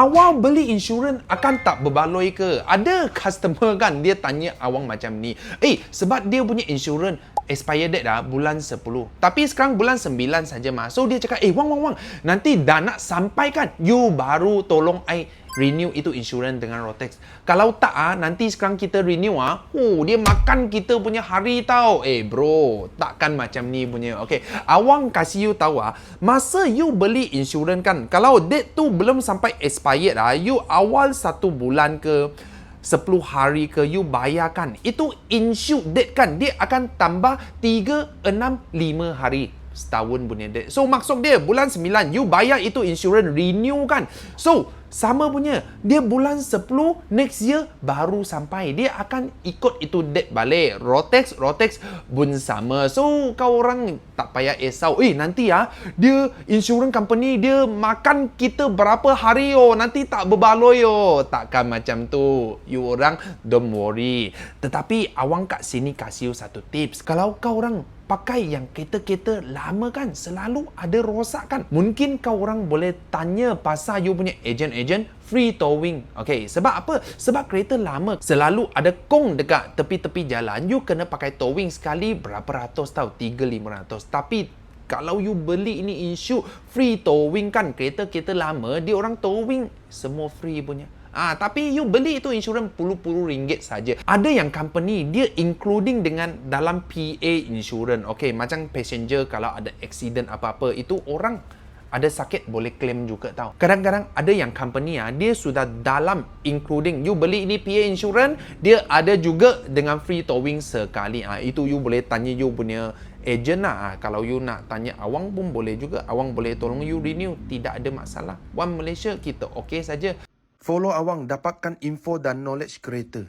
awal beli insurans akan tak berbaloi ke? Ada customer kan, dia tanya awang macam ni. Sebab dia punya insurans expired date dah bulan 10. Tapi sekarang bulan 9 saja mah. So dia cakap, Wang, nanti dah nak sampai kan, you baru tolong I renew itu insurans dengan Rotex. Kalau tak nanti sekarang kita renew dia makan kita punya hari tau. Bro, takkan macam ni punya. Okay, awang kasih you tahu masa you beli insurans kan, kalau date tu belum sampai expired you awal 1 bulan ke 10 hari ke you bayarkan, itu insure date kan, dia akan tambah 3, 6, 5 hari setahun punya date. So maksud dia bulan 9 you bayar itu insurans renew kan. So sama punya, dia bulan 10 next year baru sampai. Dia akan ikut itu date balik. Rotex pun sama. So kau orang tak payah esau. Nanti dia insurance company dia makan kita berapa hari nanti tak berbaloi Takkan macam tu. You orang don't worry. Tetapi awang kat sini kasih you satu tips. Kalau kau orang pakai yang kereta-kereta lama kan, selalu ada rosak kan. Mungkin kau orang boleh tanya pasal you punya agent free towing. Okay, sebab apa? Sebab kereta lama selalu ada kong dekat tepi-tepi jalan. You kena pakai towing sekali berapa ratus tau, 300-500. Tapi kalau you beli ini insure free towing kan, kereta-kereta lama dia orang towing semua free punya. Tapi you beli itu insurans puluh-puluh ringgit saja. Ada yang company dia including dengan dalam PA insurance. Okay, macam passenger kalau ada accident apa-apa, itu orang ada sakit boleh claim juga tau. Kadang-kadang ada yang company dia sudah dalam including. You beli ini PA insurance, dia ada juga dengan free towing sekali. Itu you boleh tanya you punya agent Kalau you nak tanya awang pun boleh juga. Awang boleh tolong you renew, tidak ada masalah. One Malaysia kita okay saja. Follow awang, dapatkan info dan knowledge kereta.